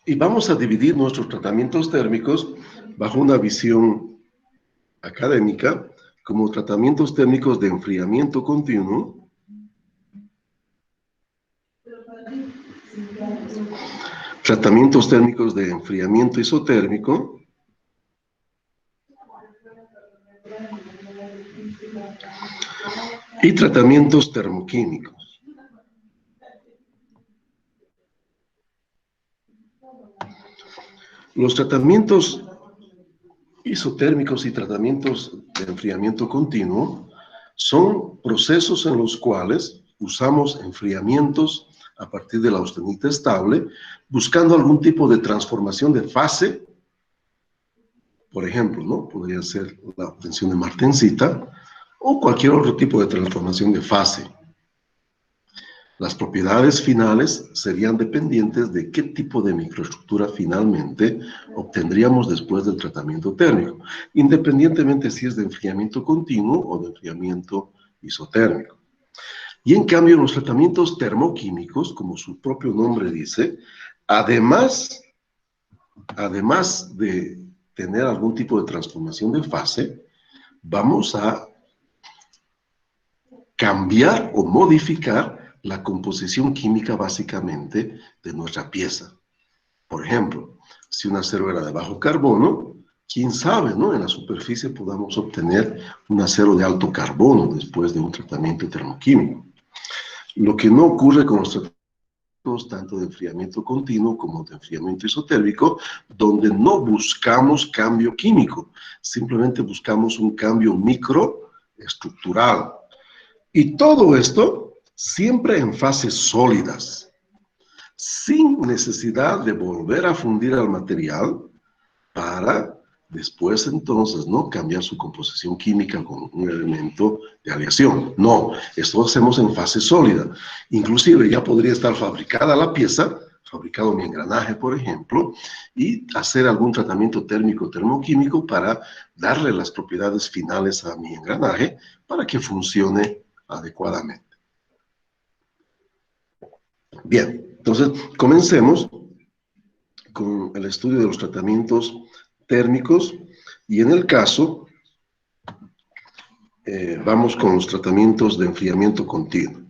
Y vamos a dividir nuestros tratamientos térmicos bajo una visión académica como tratamientos térmicos de enfriamiento continuo, tratamientos térmicos de enfriamiento isotérmico, y tratamientos termoquímicos. Los tratamientos isotérmicos y tratamientos de enfriamiento continuo son procesos en los cuales usamos enfriamientos a partir de la austenita estable, buscando algún tipo de transformación de fase. Por ejemplo, ¿no? Podría ser la obtención de martensita o cualquier otro tipo de transformación de fase. Las propiedades finales serían dependientes de qué tipo de microestructura finalmente obtendríamos después del tratamiento térmico, independientemente si es de enfriamiento continuo o de enfriamiento isotérmico. Y en cambio, los tratamientos termoquímicos, como su propio nombre dice, además de tener algún tipo de transformación de fase, vamos a cambiar o modificar la composición química básicamente de nuestra pieza. Por ejemplo, si un acero era de bajo carbono, quién sabe, ¿no? En la superficie podamos obtener un acero de alto carbono después de un tratamiento termoquímico. Lo que no ocurre con los tratamientos tanto de enfriamiento continuo como de enfriamiento isotérmico, donde no buscamos cambio químico, simplemente buscamos un cambio microestructural. Y todo esto siempre en fases sólidas, sin necesidad de volver a fundir al material para después entonces no cambiar su composición química con un elemento de aleación. No, esto lo hacemos en fase sólida. Inclusive ya podría estar fabricada la pieza, fabricado mi engranaje, por ejemplo, y hacer algún tratamiento térmico termoquímico para darle las propiedades finales a mi engranaje para que funcione adecuadamente. Bien, entonces comencemos con el estudio de los tratamientos térmicos y en el caso vamos con los tratamientos de enfriamiento continuo.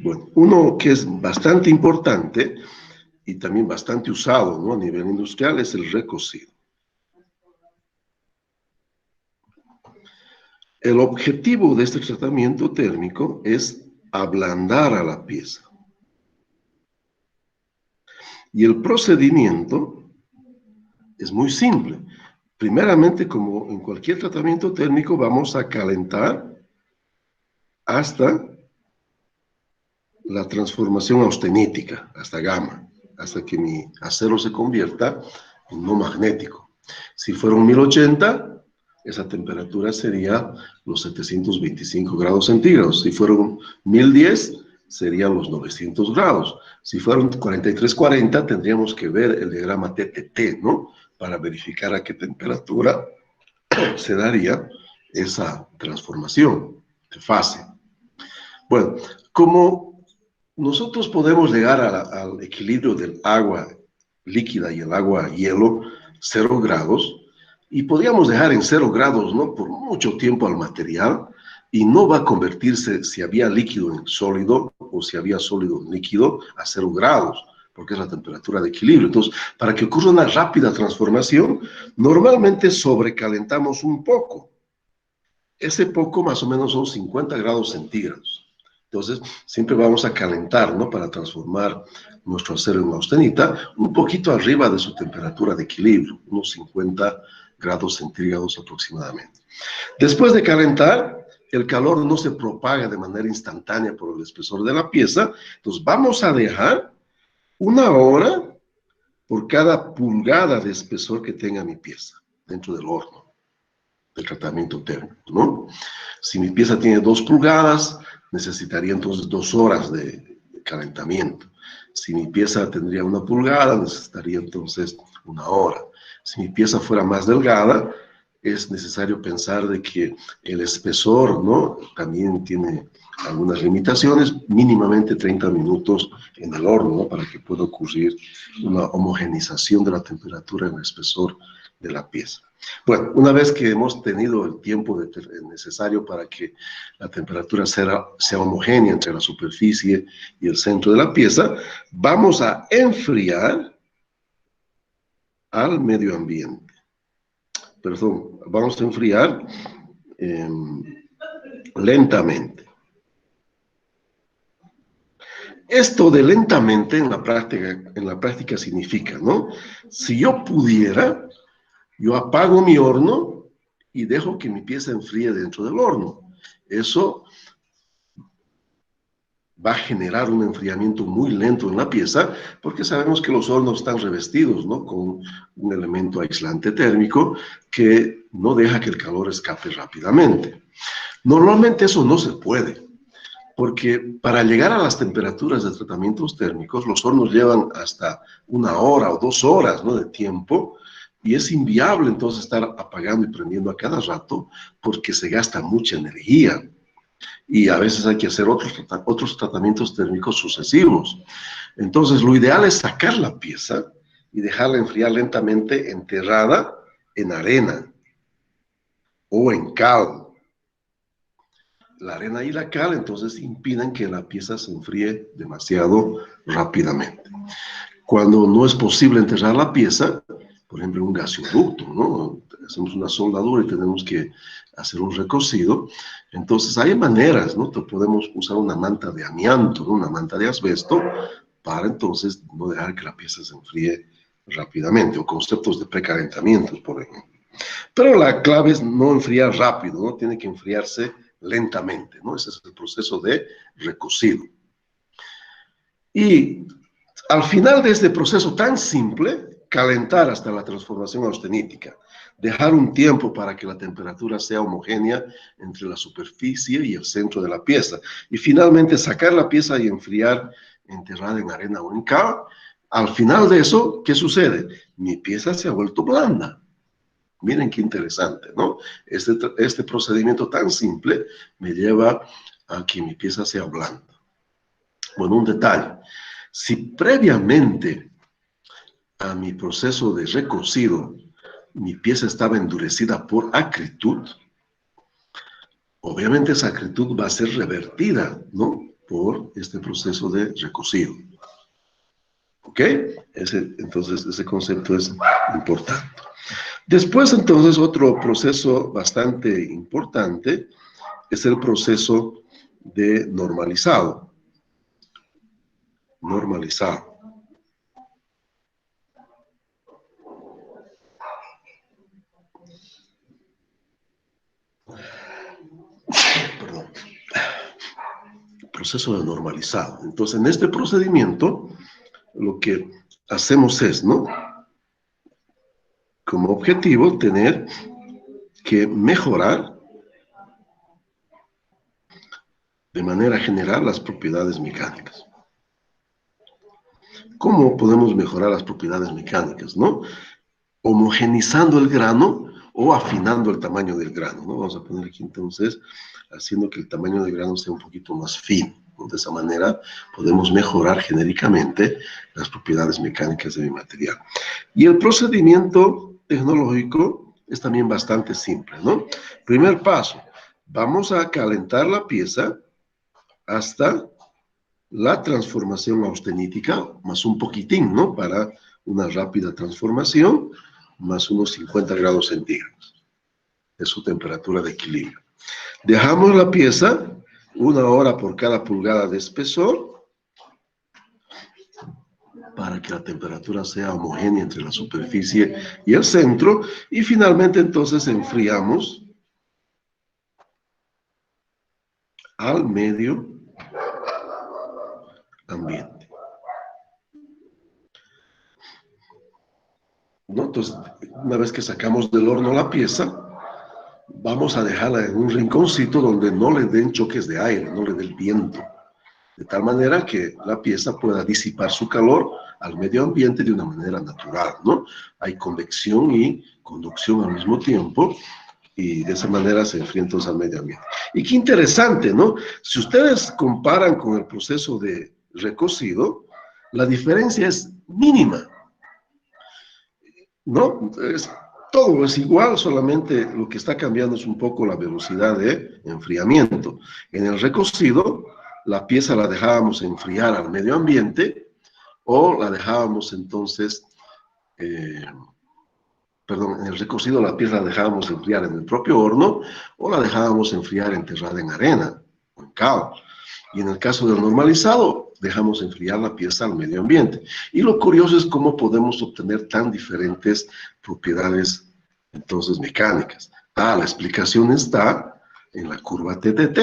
Bueno, uno que es bastante importante y también bastante usado, ¿no? A nivel industrial es el recocido. El objetivo de este tratamiento térmico es ablandar a la pieza. Y el procedimiento es muy simple. Primeramente, como en cualquier tratamiento térmico, vamos a calentar hasta la transformación austenítica, hasta gamma, hasta que mi acero se convierta en no magnético. Si fuera un 1080, esa temperatura sería los 725 grados centígrados. Si fueron 1010, serían los 900 grados. Si fueron 4340, tendríamos que ver el diagrama TTT, ¿no? Para verificar a qué temperatura se daría esa transformación de fase. Bueno, como nosotros podemos llegar al equilibrio del agua líquida y el agua hielo, 0 grados, y podríamos dejar en 0 grados, ¿no? Por mucho tiempo al material, y no va a convertirse, si había líquido en sólido, o si había sólido en líquido, a 0 grados, porque es la temperatura de equilibrio. Entonces, para que ocurra una rápida transformación, normalmente sobrecalentamos un poco. Ese poco más o menos son 50 grados centígrados. Entonces, siempre vamos a calentar, ¿no? Para transformar nuestro acero en austenita, un poquito arriba de su temperatura de equilibrio, unos 50 grados centígrados aproximadamente. Después de calentar, el calor no se propaga de manera instantánea por el espesor de la pieza, entonces vamos a dejar 1 hora por cada pulgada de espesor que tenga mi pieza dentro del horno del tratamiento térmico, ¿no? Si mi pieza tiene 2 pulgadas, necesitaría entonces 2 horas de calentamiento. Si mi pieza tendría 1 pulgada, necesitaría entonces 1 hora. Si mi pieza fuera más delgada, es necesario pensar de que el espesor, ¿no?, también tiene algunas limitaciones, mínimamente 30 minutos en el horno, ¿no?, para que pueda ocurrir una homogenización de la temperatura en el espesor de la pieza. Bueno, una vez que hemos tenido el tiempo necesario para que la temperatura sea homogénea entre la superficie y el centro de la pieza, vamos a enfriar al medio ambiente. Perdón, vamos a enfriar lentamente. Esto de lentamente en la práctica significa, ¿no? Si yo pudiera, yo apago mi horno y dejo que mi pieza enfríe dentro del horno. Eso va a generar un enfriamiento muy lento en la pieza, porque sabemos que los hornos están revestidos, ¿no?, con un elemento aislante térmico que no deja que el calor escape rápidamente. Normalmente eso no se puede, porque para llegar a las temperaturas de tratamientos térmicos, los hornos llevan hasta 1 hora o 2 horas, ¿no?, de tiempo, y es inviable entonces estar apagando y prendiendo a cada rato, porque se gasta mucha energía. Y a veces hay que hacer otros tratamientos térmicos sucesivos. Entonces, lo ideal es sacar la pieza y dejarla enfriar lentamente enterrada en arena o en cal. La arena y la cal entonces impiden que la pieza se enfríe demasiado rápidamente. Cuando no es posible enterrar la pieza, por ejemplo, en un gasoducto, ¿no?, hacemos una soldadura y tenemos que hacer un recocido, entonces hay maneras, ¿no? Podemos usar una manta de amianto, ¿no?, una manta de asbesto, para entonces no dejar que la pieza se enfríe rápidamente, o conceptos de precalentamiento, por ejemplo. Pero la clave es no enfriar rápido, ¿no? Tiene que enfriarse lentamente, ¿no? Ese es el proceso de recocido. Y al final de este proceso tan simple, calentar hasta la transformación austenítica, dejar un tiempo para que la temperatura sea homogénea entre la superficie y el centro de la pieza, y finalmente sacar la pieza y enfriar enterrada en arena o en cal. Al final de eso, ¿qué sucede? Mi pieza se ha vuelto blanda. Miren qué interesante, ¿no? Este procedimiento tan simple me lleva a que mi pieza sea blanda. Bueno, un detalle. Si previamente a mi proceso de recocido mi pieza estaba endurecida por acritud, obviamente esa acritud va a ser revertida, ¿no?, por este proceso de recocido. ¿Ok? Entonces, ese concepto es importante. Después, entonces, otro proceso bastante importante es el proceso de normalizado. Normalizado. Perdón. Proceso de normalizado. Entonces, en este procedimiento, lo que hacemos es, ¿no?, como objetivo, tener que mejorar de manera general las propiedades mecánicas. ¿Cómo podemos mejorar las propiedades mecánicas, no? Homogenizando el grano o afinando el tamaño del grano, ¿no? Vamos a poner aquí entonces, haciendo que el tamaño del grano sea un poquito más fino, ¿no? De esa manera podemos mejorar genéricamente las propiedades mecánicas de mi material. Y el procedimiento tecnológico es también bastante simple, ¿no? Primer paso, vamos a calentar la pieza hasta la transformación austenítica, más un poquitín, ¿no?, para una rápida transformación, más unos 50 grados centígrados. Es su temperatura de equilibrio. Dejamos la pieza 1 hora por cada pulgada de espesor, para que la temperatura sea homogénea entre la superficie y el centro, y finalmente entonces enfriamos al medio ambiente, ¿no? Entonces, una vez que sacamos del horno la pieza, vamos a dejarla en un rinconcito donde no le den choques de aire, no le dé el viento, de tal manera que la pieza pueda disipar su calor al medio ambiente de una manera natural, ¿no? Hay convección y conducción al mismo tiempo, y de esa manera se enfría entonces al medio ambiente. Y qué interesante, ¿no? Si ustedes comparan con el proceso de recocido, la diferencia es mínima, ¿no? Todo es igual, solamente lo que está cambiando es un poco la velocidad de enfriamiento. En el recocido, la pieza la dejábamos enfriar al medio ambiente o la dejábamos entonces, perdón, en el recocido la pieza la dejábamos enfriar en el propio horno o la dejábamos enfriar enterrada en arena o en cal. Y en el caso del normalizado, dejamos enfriar la pieza al medio ambiente. Y lo curioso es cómo podemos obtener tan diferentes propiedades, entonces, mecánicas. La explicación está en la curva TTT,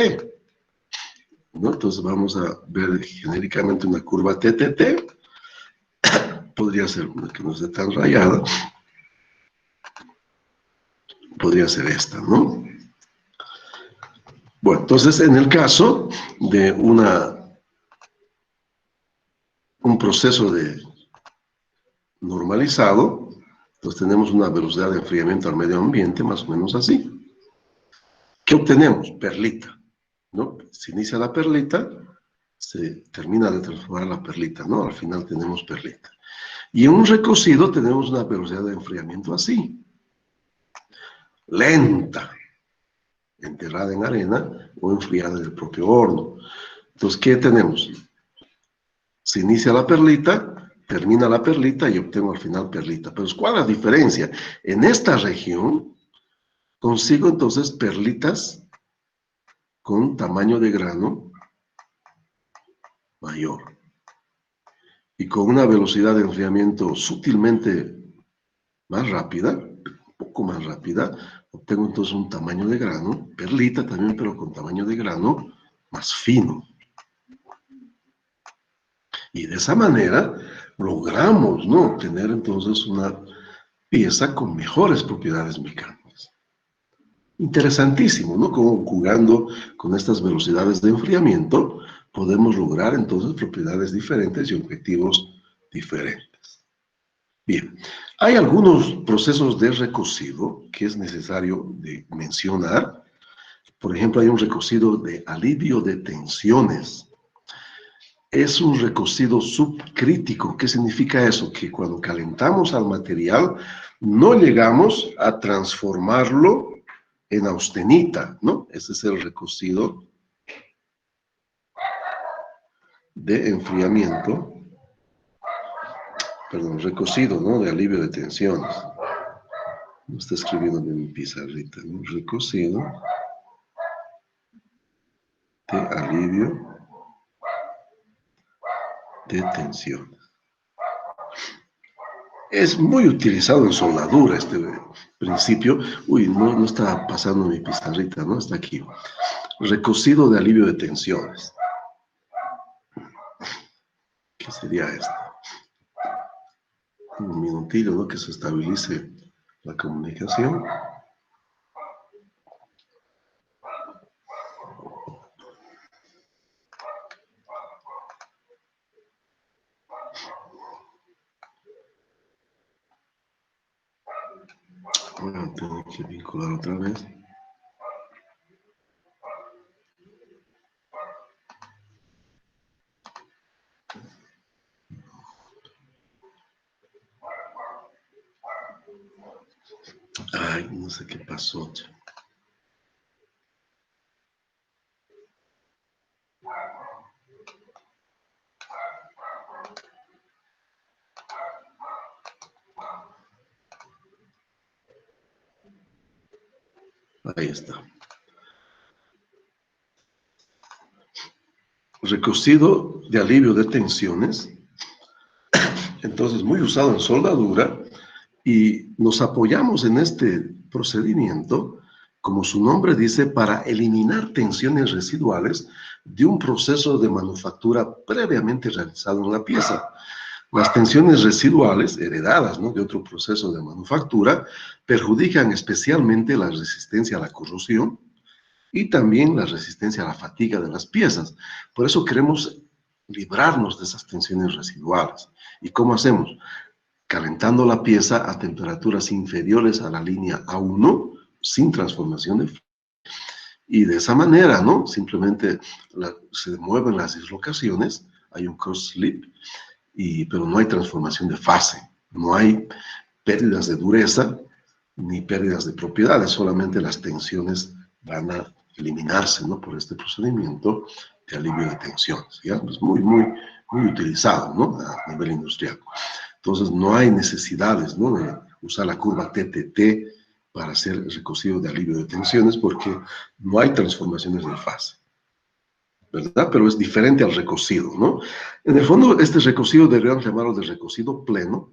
¿no? Entonces vamos a ver genéricamente una curva TTT. Podría ser una que no esté tan rayada. Podría ser esta, ¿no? Bueno, entonces en el caso de un proceso de normalizado, entonces tenemos una velocidad de enfriamiento al medio ambiente más o menos así. ¿Qué obtenemos? Perlita, ¿no? Se inicia la perlita, se termina de transformar la perlita, ¿no? Al final tenemos perlita. Y en un recocido tenemos una velocidad de enfriamiento así, lenta, enterrada en arena o enfriada en el propio horno. Entonces, ¿qué tenemos? Se inicia la perlita, termina la perlita y obtengo al final perlita. Pero ¿cuál es la diferencia? En esta región consigo entonces perlitas con tamaño de grano mayor y con una velocidad de enfriamiento sutilmente más rápida, un poco más rápida, obtengo entonces un tamaño de grano, perlita también, pero con tamaño de grano más fino. Y de esa manera logramos, ¿no?, obtener entonces una pieza con mejores propiedades mecánicas. Interesantísimo, ¿no? Como jugando con estas velocidades de enfriamiento podemos lograr entonces propiedades diferentes y objetivos diferentes. Bien, hay algunos procesos de recocido que es necesario de mencionar. Por ejemplo, hay un recocido de alivio de tensiones. Es un recocido subcrítico. ¿Qué significa eso? Que cuando calentamos al material no llegamos a transformarlo en austenita, ¿no? Ese es el recocido de enfriamiento, perdón, recocido, ¿no?, de alivio de tensiones. No está escribiendo en mi pizarrita, ¿no? Recocido de alivio de tensiones. Es muy utilizado en soldadura este principio. Uy, no está pasando mi pizarrita, ¿no? Está aquí. Recocido de alivio de tensiones. ¿Qué sería esto? Un minutillo, ¿no?, que se estabilice la comunicación. Voy a tener que vincular otra vez. Ay, no sé qué pasó. Ahí está. Recocido de alivio de tensiones. Entonces, muy usado en soldadura. Y nos apoyamos en este procedimiento, como su nombre dice, para eliminar tensiones residuales de un proceso de manufactura previamente realizado en la pieza. Las tensiones residuales, heredadas, ¿no?, de otro proceso de manufactura, perjudican especialmente la resistencia a la corrosión y también la resistencia a la fatiga de las piezas. Por eso queremos librarnos de esas tensiones residuales. ¿Y cómo hacemos? Calentando la pieza a temperaturas inferiores a la línea A1 sin transformación de fase. Y de esa manera, ¿no? Simplemente se mueven las dislocaciones, hay un cross-slip, pero no hay transformación de fase, no hay pérdidas de dureza ni pérdidas de propiedades, solamente las tensiones van a eliminarse, ¿no? Por este procedimiento de alivio de tensiones, ¿ya? Es muy utilizado, ¿no? A nivel industrial. Entonces no hay necesidades, ¿no? De usar la curva TTT para hacer el recocido de alivio de tensiones porque no hay transformaciones de fase, ¿verdad? Pero es diferente al recocido, ¿no? En el fondo, este recocido deberíamos llamarlo de recocido pleno,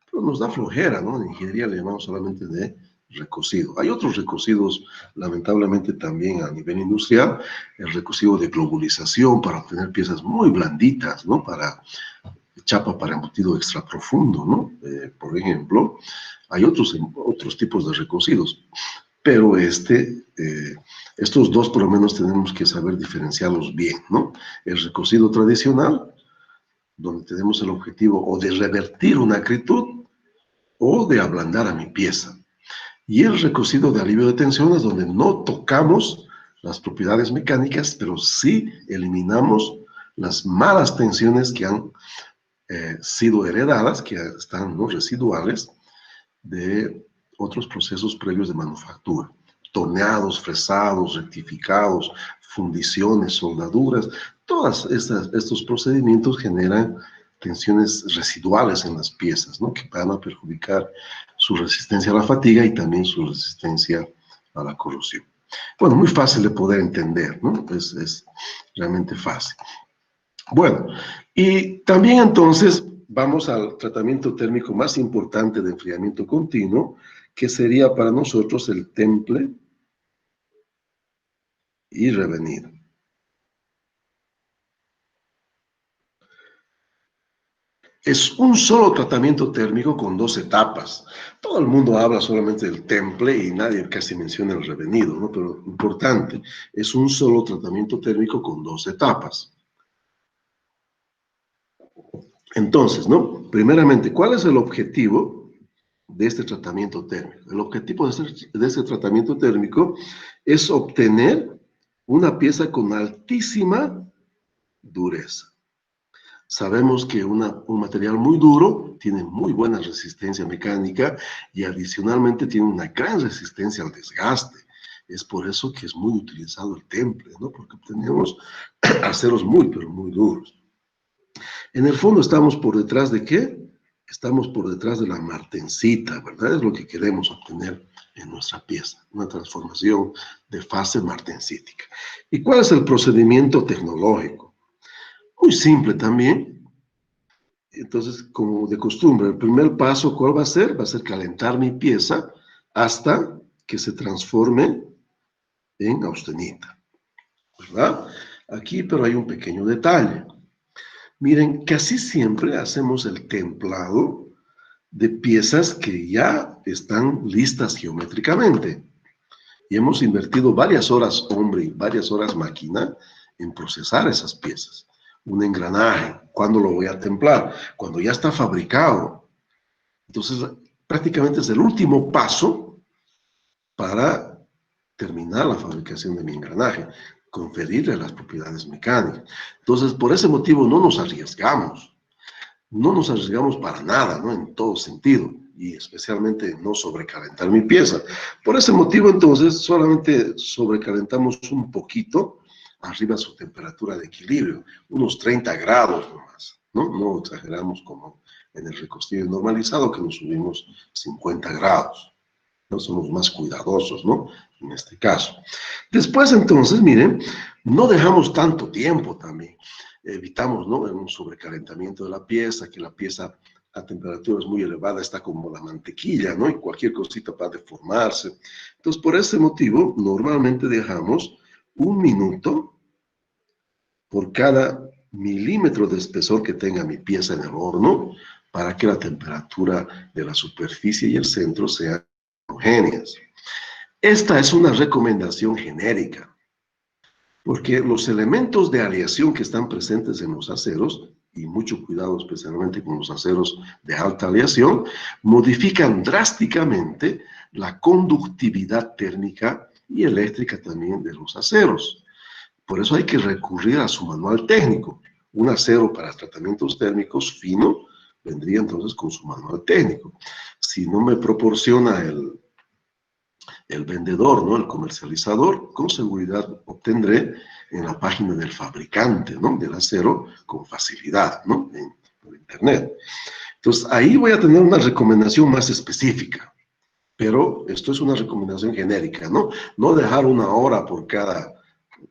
pero nos da flojera, ¿no? En ingeniería le llamamos solamente de recocido. Hay otros recocidos, lamentablemente también a nivel industrial, el recocido de globulización para obtener piezas muy blanditas, ¿no? Para chapa para embutido extra profundo, ¿no? Por ejemplo, hay otros tipos de recocidos, pero estos dos por lo menos tenemos que saber diferenciarlos bien, ¿no? El recocido tradicional, donde tenemos el objetivo o de revertir una acritud o de ablandar a mi pieza. Y el recocido de alivio de tensiones, donde no tocamos las propiedades mecánicas, pero sí eliminamos las malas tensiones que han sido heredadas, que están, ¿no? Residuales de otros procesos previos de manufactura. Torneados, fresados, rectificados, fundiciones, soldaduras, todos estos procedimientos generan tensiones residuales en las piezas, ¿no? Que van a perjudicar su resistencia a la fatiga y también su resistencia a la corrosión. Bueno, muy fácil de poder entender, ¿no? Es realmente fácil. Bueno, y también entonces vamos al tratamiento térmico más importante de enfriamiento continuo, que sería para nosotros el temple y revenir. Es un solo tratamiento térmico con 2 etapas. Todo el mundo habla solamente del temple y nadie casi menciona el revenido, ¿no? Pero importante, es un solo tratamiento térmico con 2 etapas. Entonces, ¿no? Primeramente, ¿cuál es el objetivo de este tratamiento térmico? El objetivo de este tratamiento térmico es obtener una pieza con altísima dureza. Sabemos que un material muy duro tiene muy buena resistencia mecánica y adicionalmente tiene una gran resistencia al desgaste. Es por eso que es muy utilizado el temple, ¿no? Porque obtenemos aceros muy, pero muy duros. En el fondo estamos por detrás de ¿qué? Estamos por detrás de la martensita, ¿verdad? Es lo que queremos obtener en nuestra pieza, una transformación de fase martensítica. ¿Y cuál es el procedimiento tecnológico? Muy simple también. Entonces, como de costumbre, el primer paso, ¿cuál va a ser? Va a ser calentar mi pieza hasta que se transforme en austenita, ¿verdad? Aquí, pero hay un pequeño detalle. Miren, casi siempre hacemos el templado de piezas que ya están listas geométricamente. Y hemos invertido varias horas hombre y varias horas máquina en procesar esas piezas. Un engranaje, ¿cuándo lo voy a templar? Cuando ya está fabricado. Entonces, prácticamente es el último paso para terminar la fabricación de mi engranaje, conferirle las propiedades mecánicas. Entonces, por ese motivo no nos arriesgamos. No nos arriesgamos para nada, ¿no? En todo sentido, y especialmente no sobrecalentar mi pieza. Por ese motivo, entonces, solamente sobrecalentamos un poquito arriba su temperatura de equilibrio, unos 30 grados nomás, ¿no? No exageramos como en el recocido normalizado, que nos subimos 50 grados. No somos más cuidadosos, ¿no? En este caso. Después, entonces, miren, no dejamos tanto tiempo también. Evitamos, ¿no? Un sobrecalentamiento de la pieza, que la pieza a temperaturas muy elevadas está como la mantequilla, ¿no? Y cualquier cosita va a deformarse. Entonces, por ese motivo, normalmente dejamos 1 minuto por cada milímetro de espesor que tenga mi pieza en el horno, para que la temperatura de la superficie y el centro sean homogéneas. Esta es una recomendación genérica, porque los elementos de aleación que están presentes en los aceros, y mucho cuidado especialmente con los aceros de alta aleación, modifican drásticamente la conductividad térmica y eléctrica también de los aceros. Por eso hay que recurrir a su manual técnico. Un acero para tratamientos térmicos fino vendría entonces con su manual técnico. Si no me proporciona el vendedor, ¿no?, el comercializador, con seguridad obtendré en la página del fabricante, ¿no?, del acero con facilidad, ¿no?, por internet. Entonces, ahí voy a tener una recomendación más específica, pero esto es una recomendación genérica, ¿no? No dejar 1 hora por cada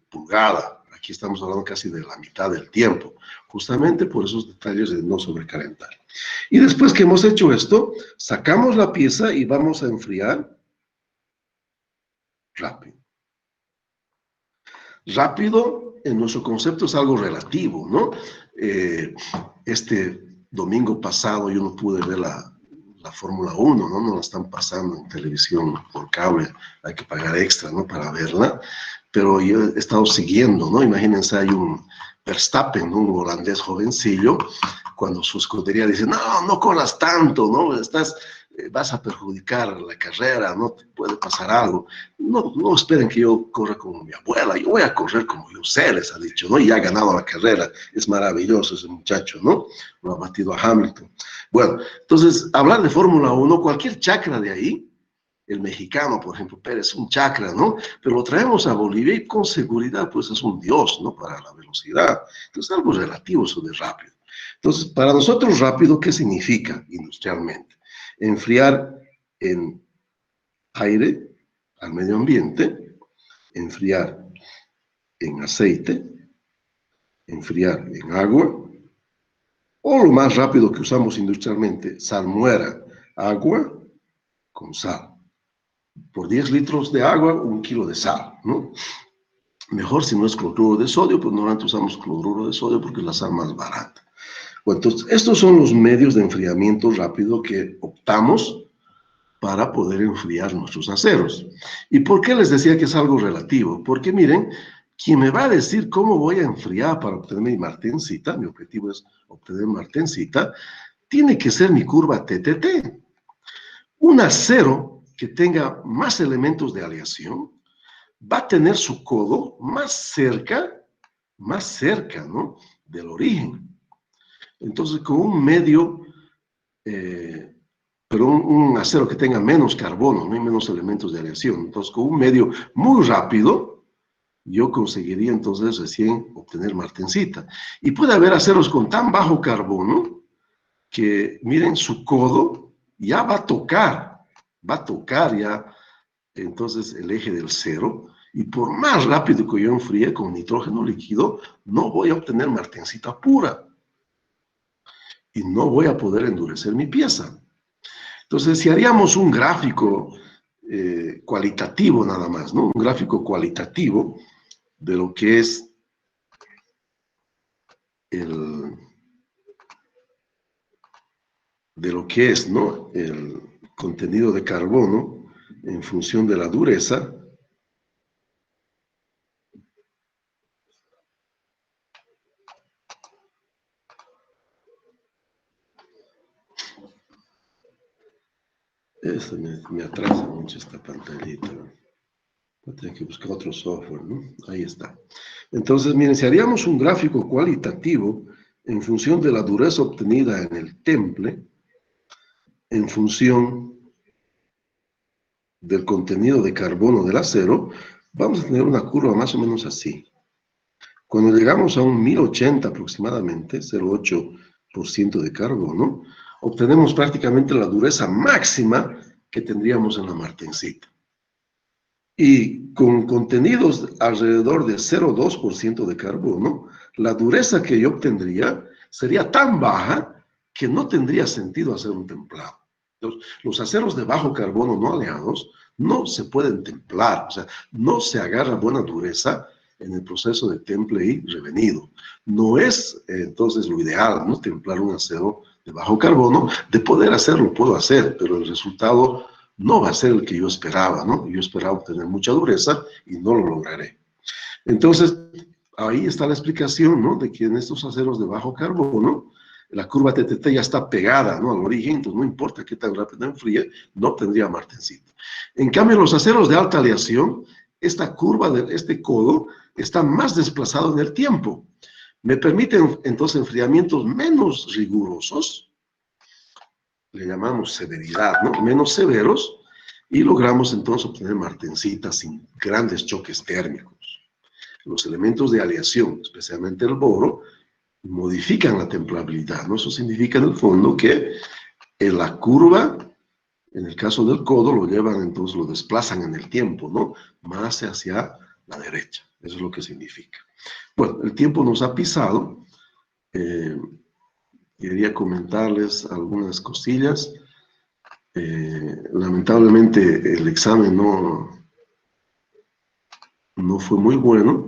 pulgada. Aquí estamos hablando casi de la mitad del tiempo, justamente por esos detalles de no sobrecalentar. Y después que hemos hecho esto, sacamos la pieza y vamos a enfriar rápido. Rápido, en nuestro concepto, es algo relativo, ¿no? Este domingo pasado yo no pude ver la Fórmula 1, ¿no? No la están pasando en televisión por cable, hay que pagar extra, ¿no?, para verla, pero yo he estado siguiendo, ¿no? Imagínense, hay un Verstappen, ¿no?, un holandés jovencillo, cuando su escudería dice, no, no corras tanto, ¿no? Vas a perjudicar la carrera, no te puede pasar algo. No, no esperen que yo corra como mi abuela, yo voy a correr como yo sé, les ha dicho, ¿no? Y ha ganado la carrera, es maravilloso ese muchacho, ¿no? Lo ha batido a Hamilton. Bueno, entonces, hablar de Fórmula 1, cualquier chacra de ahí, el mexicano, por ejemplo, Pérez, un chacra, ¿no? Pero lo traemos a Bolivia y con seguridad, pues es un dios, ¿no?, para la velocidad. Entonces, algo relativo eso de rápido. Entonces, para nosotros rápido, ¿qué significa industrialmente? Enfriar en aire al medio ambiente, enfriar en aceite, enfriar en agua, o lo más rápido que usamos industrialmente, salmuera, agua con sal. Por 10 litros de agua, 1 kilo de sal, ¿no? Mejor si no es cloruro de sodio, pues normalmente usamos cloruro de sodio porque es la sal más barata. Bueno, entonces, estos son los medios de enfriamiento rápido que optamos para poder enfriar nuestros aceros. ¿Y por qué les decía que es algo relativo? Porque miren, quien me va a decir cómo voy a enfriar para obtener mi martensita, mi objetivo es obtener martensita, tiene que ser mi curva TTT. Un acero que tenga más elementos de aleación va a tener su codo más cerca, ¿no?, del origen. Entonces, con un medio, pero un acero que tenga menos carbono, no hay menos elementos de aleación. Entonces, con un medio muy rápido, yo conseguiría entonces recién obtener martensita. Y puede haber aceros con tan bajo carbono que, miren, su codo ya va a tocar ya entonces el eje del cero, y por más rápido que yo enfríe con nitrógeno líquido, no voy a obtener martensita pura. Y no voy a poder endurecer mi pieza. Entonces, si haríamos un gráfico cualitativo nada más, ¿no? Un gráfico cualitativo de lo que es ¿no?, el contenido de carbono en función de la dureza. Esto me atrasa mucho esta pantallita. Voy a tener que buscar otro software, ¿no? Ahí está. Entonces, miren, si haríamos un gráfico cualitativo en función de la dureza obtenida en el temple, en función del contenido de carbono del acero, vamos a tener una curva más o menos así. Cuando llegamos a un 1080 aproximadamente, 0,8% de carbono, obtenemos prácticamente la dureza máxima que tendríamos en la martensita. Y con contenidos alrededor de 0,2% de carbono, la dureza que yo obtendría sería tan baja que no tendría sentido hacer un templado. Los aceros de bajo carbono no aleados no se pueden templar, o sea, no se agarra buena dureza en el proceso de temple y revenido. No es entonces lo ideal, ¿no?, templar un acero de bajo carbono. De poder hacerlo, puedo hacer, pero el resultado no va a ser el que yo esperaba, ¿no? Yo esperaba obtener mucha dureza y no lo lograré. Entonces, ahí está la explicación, ¿no?, de que en estos aceros de bajo carbono, la curva TTT ya está pegada, ¿no?, al origen, entonces no importa qué tan rápido enfríe, no tendría martensita. En cambio, los aceros de alta aleación, esta curva de este codo está más desplazado en el tiempo. Me permiten entonces enfriamientos menos rigurosos, le llamamos severidad, ¿no?, menos severos, y logramos entonces obtener martensitas sin grandes choques térmicos. Los elementos de aleación, especialmente el boro, modifican la templabilidad, ¿no? Eso significa en el fondo que en la curva, en el caso del codo, lo llevan, entonces lo desplazan en el tiempo, ¿no?, más hacia la derecha. Eso es lo que significa. Bueno, el tiempo nos ha pisado. Quería comentarles algunas cosillas. Lamentablemente el examen no fue muy bueno.